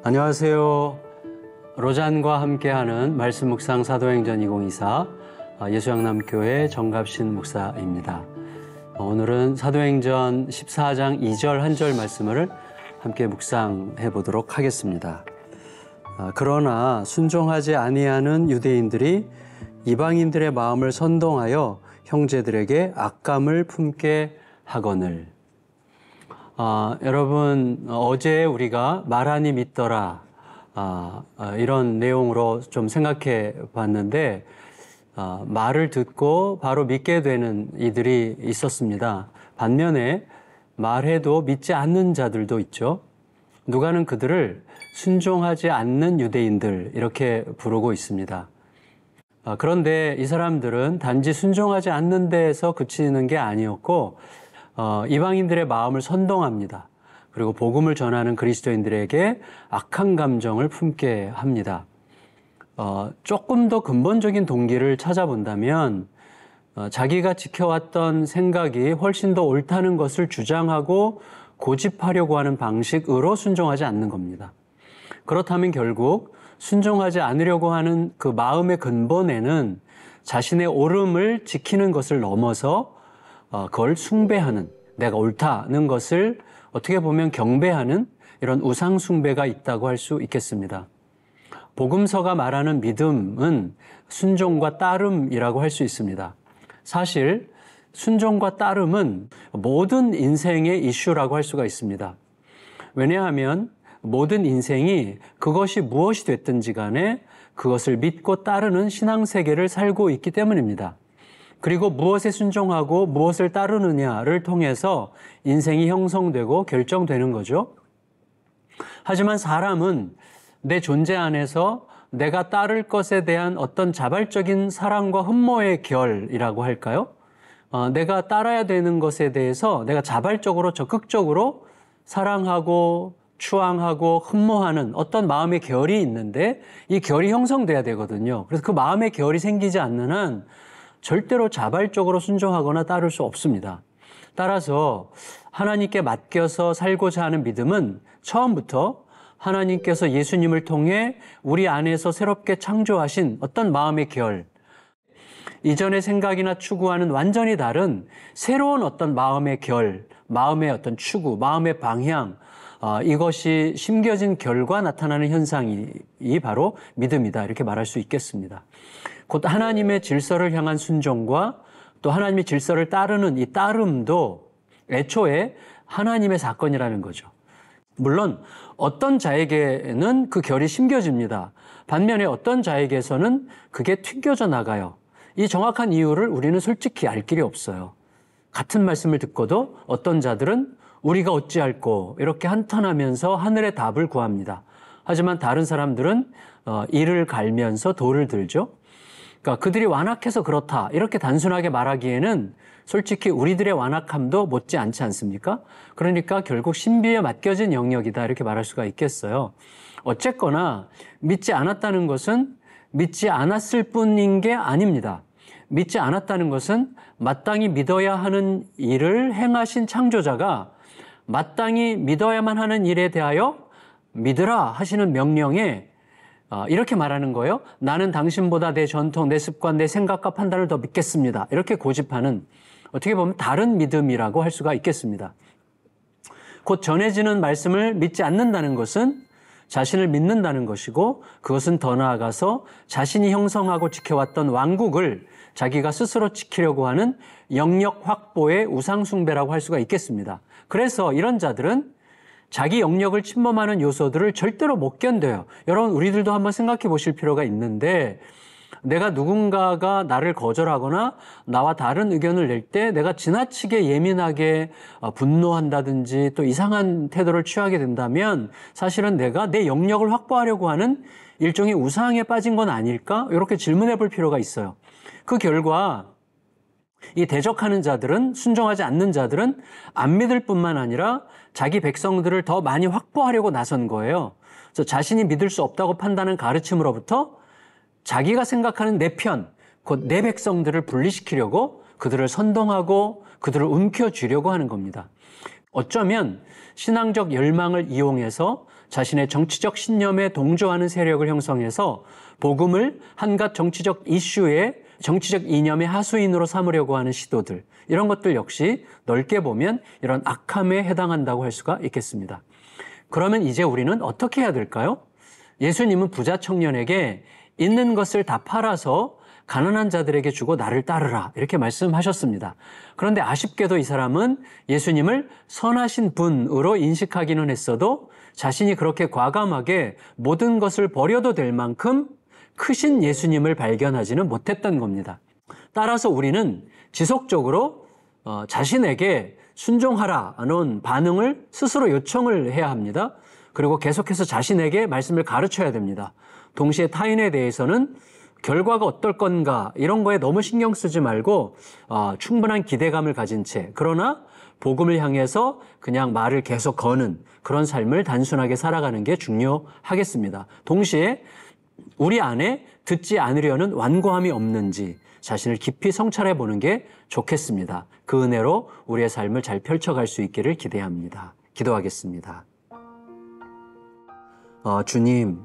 안녕하세요. 로잔과 함께하는 말씀 묵상 사도행전 2024 예수양남교회 정갑신 목사입니다. 오늘은 사도행전 14장 2절 한 절 말씀을 함께 묵상해 보도록 하겠습니다. 그러나 순종하지 아니하는 유대인들이 이방인들의 마음을 선동하여 형제들에게 악감을 품게 하거늘. 여러분, 어제 우리가 말하니 믿더라 이런 내용으로 좀 생각해 봤는데 말을 듣고 바로 믿게 되는 이들이 있었습니다. 반면에 말해도 믿지 않는 자들도 있죠. 누가는 그들을 순종하지 않는 유대인들 이렇게 부르고 있습니다. 그런데 이 사람들은 단지 순종하지 않는 데에서 그치는 게 아니었고 이방인들의 마음을 선동합니다. 그리고 복음을 전하는 그리스도인들에게 악한 감정을 품게 합니다. 조금 더 근본적인 동기를 찾아본다면 자기가 지켜왔던 생각이 훨씬 더 옳다는 것을 주장하고 고집하려고 하는 방식으로 순종하지 않는 겁니다. 그렇다면 결국 순종하지 않으려고 하는 그 마음의 근본에는 자신의 옳음을 지키는 것을 넘어서 그걸 숭배하는, 내가 옳다는 것을 어떻게 보면 경배하는 이런 우상 숭배가 있다고 할 수 있겠습니다. 복음서가 말하는 믿음은 순종과 따름이라고 할 수 있습니다. 사실 순종과 따름은 모든 인생의 이슈라고 할 수가 있습니다. 왜냐하면 모든 인생이 그것이 무엇이 됐든지 간에 그것을 믿고 따르는 신앙세계를 살고 있기 때문입니다. 그리고 무엇에 순종하고 무엇을 따르느냐를 통해서 인생이 형성되고 결정되는 거죠. 하지만 사람은 내 존재 안에서 내가 따를 것에 대한 어떤 자발적인 사랑과 흠모의 결이라고 할까요? 내가 따라야 되는 것에 대해서 내가 자발적으로 적극적으로 사랑하고 추앙하고 흠모하는 어떤 마음의 결이 있는데 이 결이 형성돼야 되거든요. 그래서 그 마음의 결이 생기지 않는 한 절대로 자발적으로 순종하거나 따를 수 없습니다. 따라서 하나님께 맡겨서 살고자 하는 믿음은 처음부터 하나님께서 예수님을 통해 우리 안에서 새롭게 창조하신 어떤 마음의 결, 이전의 생각이나 추구와는 완전히 다른 새로운 어떤 마음의 결, 마음의 어떤 추구, 마음의 방향, 이것이 심겨진 결과 나타나는 현상이 바로 믿음이다 이렇게 말할 수 있겠습니다. 곧 하나님의 질서를 향한 순종과 또 하나님의 질서를 따르는 이 따름도 애초에 하나님의 사건이라는 거죠. 물론 어떤 자에게는 그 결이 심겨집니다. 반면에 어떤 자에게서는 그게 튕겨져 나가요. 이 정확한 이유를 우리는 솔직히 알 길이 없어요. 같은 말씀을 듣고도 어떤 자들은 우리가 어찌할꼬 이렇게 한탄하면서 하늘의 답을 구합니다. 하지만 다른 사람들은 이를 갈면서 돌을 들죠. 그러니까 그들이 완악해서 그렇다 이렇게 단순하게 말하기에는 솔직히 우리들의 완악함도 못지않지 않습니까? 그러니까 결국 신비에 맡겨진 영역이다 이렇게 말할 수가 있겠어요. 어쨌거나 믿지 않았다는 것은 믿지 않았을 뿐인 게 아닙니다. 믿지 않았다는 것은 마땅히 믿어야 하는 일을 행하신 창조자가 마땅히 믿어야만 하는 일에 대하여 믿으라 하시는 명령에 이렇게 말하는 거예요. 나는 당신보다 내 전통, 내 습관, 내 생각과 판단을 더 믿겠습니다. 이렇게 고집하는 어떻게 보면 다른 믿음이라고 할 수가 있겠습니다. 곧 전해지는 말씀을 믿지 않는다는 것은 자신을 믿는다는 것이고 그것은 더 나아가서 자신이 형성하고 지켜왔던 왕국을 자기가 스스로 지키려고 하는 영역 확보의 우상숭배라고 할 수가 있겠습니다. 그래서 이런 자들은 자기 영역을 침범하는 요소들을 절대로 못 견뎌요. 여러분, 우리들도 한번 생각해 보실 필요가 있는데 내가 누군가가 나를 거절하거나 나와 다른 의견을 낼 때 내가 지나치게 예민하게 분노한다든지 또 이상한 태도를 취하게 된다면 사실은 내가 내 영역을 확보하려고 하는 일종의 우상에 빠진 건 아닐까? 이렇게 질문해 볼 필요가 있어요. 그 결과 이 대적하는 자들은, 순종하지 않는 자들은 안 믿을 뿐만 아니라 자기 백성들을 더 많이 확보하려고 나선 거예요. 그래서 자신이 믿을 수 없다고 판단한 가르침으로부터 자기가 생각하는 내 편, 곧 내 백성들을 분리시키려고 그들을 선동하고 그들을 움켜쥐려고 하는 겁니다. 어쩌면 신앙적 열망을 이용해서 자신의 정치적 신념에 동조하는 세력을 형성해서 복음을 한갖 정치적 이슈의 정치적 이념의 하수인으로 삼으려고 하는 시도들, 이런 것들 역시 넓게 보면 이런 악함에 해당한다고 할 수가 있겠습니다. 그러면 이제 우리는 어떻게 해야 될까요? 예수님은 부자 청년에게 있는 것을 다 팔아서 가난한 자들에게 주고 나를 따르라, 이렇게 말씀하셨습니다. 그런데 아쉽게도 이 사람은 예수님을 선하신 분으로 인식하기는 했어도 자신이 그렇게 과감하게 모든 것을 버려도 될 만큼 크신 예수님을 발견하지는 못했던 겁니다. 따라서 우리는 지속적으로 자신에게 순종하라는 반응을 스스로 요청을 해야 합니다. 그리고 계속해서 자신에게 말씀을 가르쳐야 됩니다. 동시에 타인에 대해서는 결과가 어떨 건가 이런 거에 너무 신경 쓰지 말고 충분한 기대감을 가진 채, 그러나 복음을 향해서 그냥 말을 계속 거는 그런 삶을 단순하게 살아가는 게 중요하겠습니다. 동시에 우리 안에 듣지 않으려는 완고함이 없는지 자신을 깊이 성찰해 보는 게 좋겠습니다. 그 은혜로 우리의 삶을 잘 펼쳐갈 수 있기를 기대합니다. 기도하겠습니다. 주님,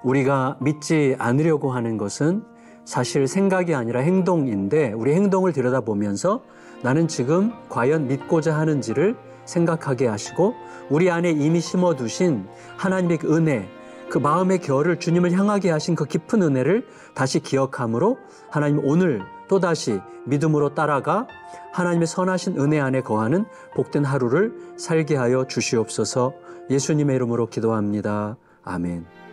우리가 믿지 않으려고 하는 것은 사실 생각이 아니라 행동인데, 우리 행동을 들여다보면서 나는 지금 과연 믿고자 하는지를 생각하게 하시고, 우리 안에 이미 심어두신 하나님의 그 은혜, 그 마음의 결을 주님을 향하게 하신 그 깊은 은혜를 다시 기억함으로 하나님 오늘 또다시 믿음으로 따라가 하나님의 선하신 은혜 안에 거하는 복된 하루를 살게 하여 주시옵소서. 예수님의 이름으로 기도합니다. 아멘.